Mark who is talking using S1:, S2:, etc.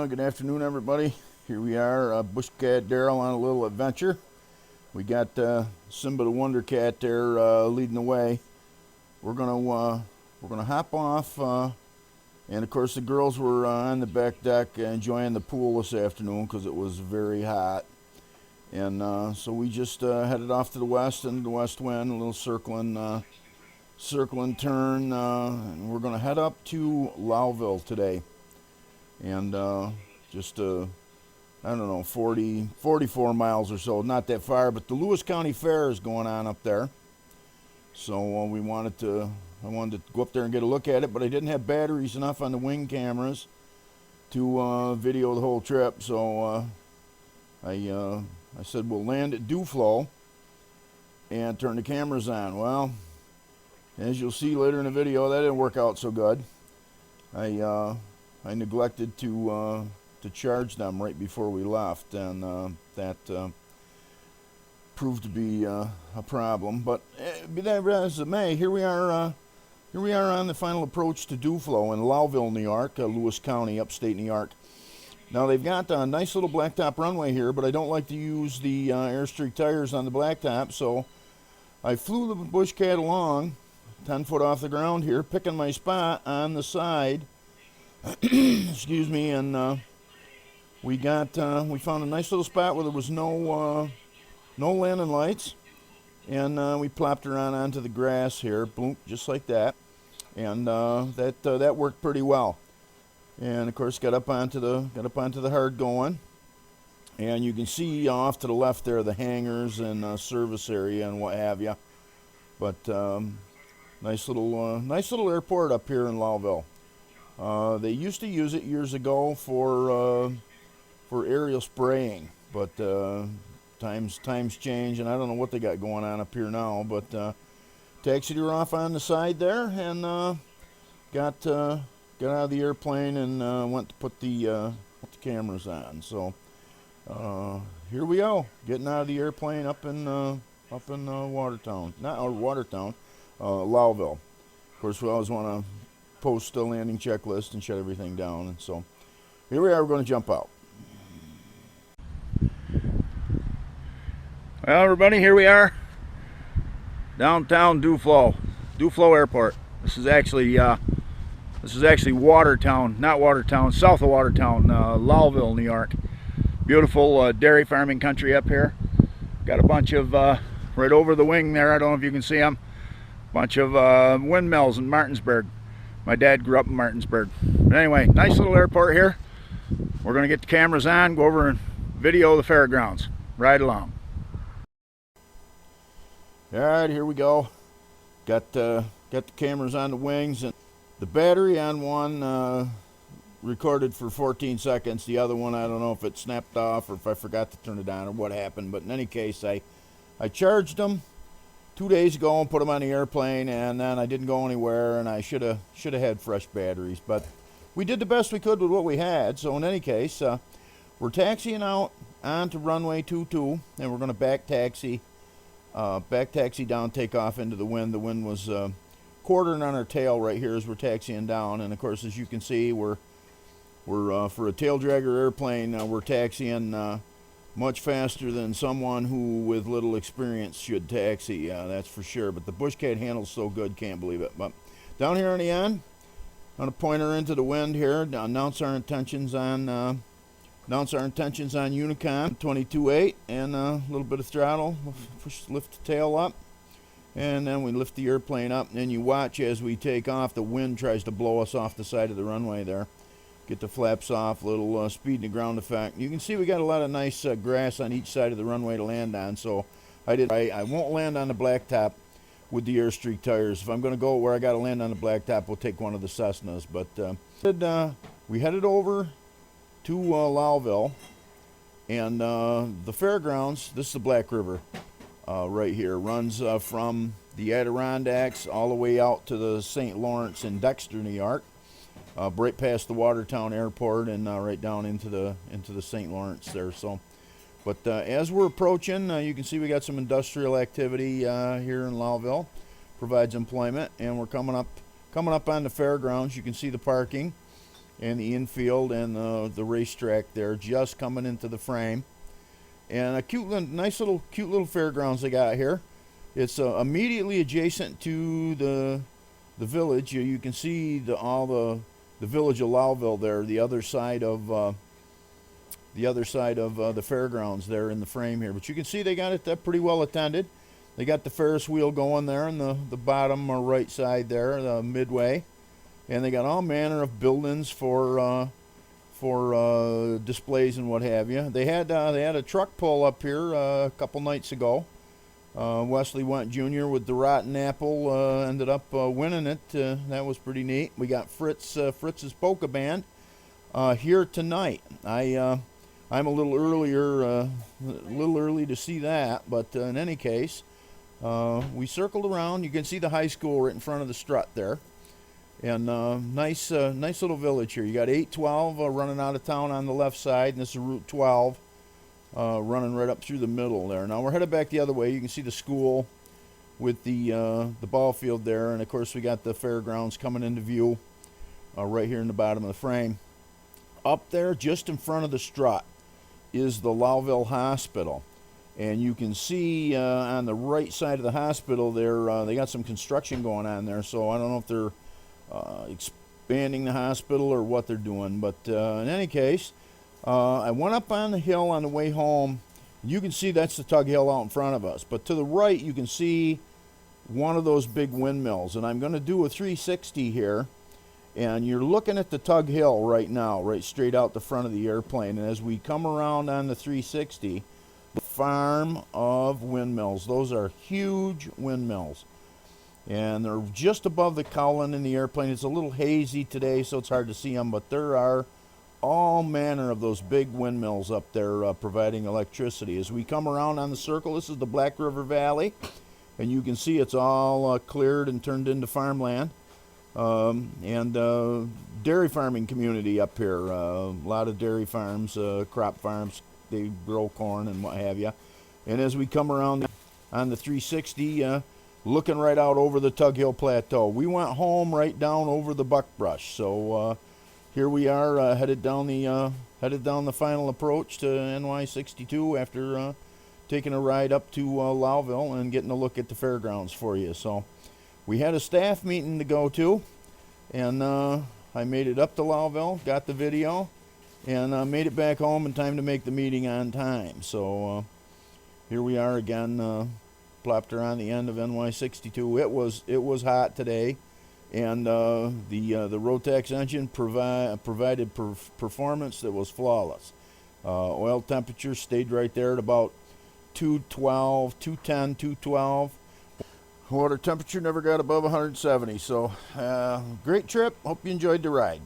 S1: Well, good afternoon, everybody. Here we are, BushCat Daryl on a little adventure. We got Simba the Wonder Cat there leading the way. We're gonna hop off, and of course the girls were on the back deck enjoying the pool this afternoon because it was very hot. And so we just headed off to the west into the west wind, a little circling turn, and we're gonna head up to Lowville today. And just I don't know, 44 miles or so, not that far, but the Lewis County Fair is going on up there. So I wanted to go up there and get a look at it, but I didn't have batteries enough on the wing cameras to video the whole trip. So I said we'll land at Duflo and turn the cameras on. Well, as you'll see later in the video, that didn't work out so good. I neglected to charge them right before we left, and that proved to be a problem. But be that as it may, here we are on the final approach to Duflo in Lowville, New York, Lewis County, upstate New York. Now they've got a nice little blacktop runway here, but I don't like to use the Airstreak tires on the blacktop, so I flew the BushCat along 10 foot off the ground here, picking my spot on the side. Excuse me, and we found a nice little spot where there was no landing lights, and we plopped her onto the grass here, boom, just like that, and that worked pretty well. And of course, got up onto the hard going, and you can see off to the left there the hangars and service area and what have you. But nice little airport up here in Lowville. They used to use it years ago for aerial spraying, but times change, and I don't know what they got going on up here now. But taxied her off on the side there, and got out of the airplane and went to put the cameras on. So here we go, getting out of the airplane up in Watertown, Lowville. Of course, we always want to post a landing checklist and shut everything down, and so here we are. We're going to jump out. Well, everybody, here we are, downtown Duflo Airport. This is actually Watertown, not Watertown, south of Watertown, Lowville, New York. Beautiful dairy farming country up here. Got a bunch of right over the wing there. I don't know if you can see them. Bunch of windmills in Martinsburg. My dad grew up in Martinsburg. But anyway, nice little airport here. We're going to get the cameras on, go over and video the fairgrounds. Ride along. All right, here we go. Got the cameras on the wings, and the battery on one recorded for 14 seconds. The other one, I don't know if it snapped off or if I forgot to turn it on or what happened. But in any case, I charged them 2 days ago and put them on the airplane, and then I didn't go anywhere, and I should have had fresh batteries, but we did the best we could with what we had. So in any case, we're taxiing out onto runway 22, and we're going to back taxi down, take off into the wind. The wind was quartering on our tail right here as we're taxiing down, and of course, as you can see, we're for a tail dragger airplane, we're taxiing much faster than someone who with little experience should taxi, that's for sure. But the BushCat handles so good, can't believe it. But down here on the end, I'm going to point her into the wind here, announce our intentions on Unicon 22.8, and a little bit of throttle, lift the tail up, and then we lift the airplane up, and then you watch as we take off. The wind tries to blow us off the side of the runway there. Get the flaps off, a little speed and ground effect. You can see we got a lot of nice grass on each side of the runway to land on, so I won't land on the blacktop with the Airstreak tires. If I'm going to go where I got to land on the blacktop, we'll take one of the Cessnas. But we headed over to Lowville, and the fairgrounds, this is the Black River right here, runs from the Adirondacks all the way out to the St. Lawrence in Dexter, New York. Right past the Watertown Airport, and right down into the St. Lawrence there. So, but as we're approaching, you can see we got some industrial activity here in Lowville. Provides employment, and we're coming up on the fairgrounds. You can see the parking, and the infield and the racetrack there, just coming into the frame. And a cute, nice little, cute little fairgrounds they got here. It's immediately adjacent to the village. You can see the village of Lowville there, the other side of the fairgrounds there in the frame here. But you can see they got it pretty well attended. They got the Ferris wheel going there in the bottom right side there, the midway, and they got all manner of buildings for displays and what have you. They had a truck pull up here a couple nights ago. Wesley Went Jr. with the Rotten Apple ended up winning it. That was pretty neat. We got Fritz's Polka Band here tonight. I'm a little early to see that, but in any case, we circled around. You can see the high school right in front of the strut there, and nice little village here. You got 812 running out of town on the left side, and this is Route 12 running right up through the middle there. Now we're headed back the other way. You can see the school with the ball field there, and of course we got the fairgrounds coming into view right here in the bottom of the frame. Up there, just in front of the strut, is the Lowville Hospital. And you can see on the right side of the hospital there, they got some construction going on there. So I don't know if they're expanding the hospital or what they're doing. But in any case, I went up on the hill on the way home. You can see that's the Tug Hill out in front of us. But to the right, you can see one of those big windmills. And I'm going to do a 360 here. And you're looking at the Tug Hill right now, right straight out the front of the airplane. And as we come around on the 360, the farm of windmills. Those are huge windmills. And they're just above the cowling in the airplane. It's a little hazy today, so it's hard to see them. But there are all manner of those big windmills up there providing electricity. As we come around on the circle, this is the Black River Valley. And you can see it's all cleared and turned into farmland. And dairy farming community up here. A lot of dairy farms, crop farms. They grow corn and what have you. And as we come around on the 360, looking right out over the Tug Hill Plateau. We went home right down over the Buckbrush. So here we are headed down the final approach to NY62 after taking a ride up to Lowville and getting a look at the fairgrounds for you. So we had a staff meeting to go to, and I made it up to Lowville, got the video, and made it back home in time to make the meeting on time. So here we are again, plopped her on the end of NY62. It was hot today, and the Rotax engine provided performance that was flawless. Oil temperature stayed right there at about 212. Water temperature never got above 170. So great trip. Hope you enjoyed the ride.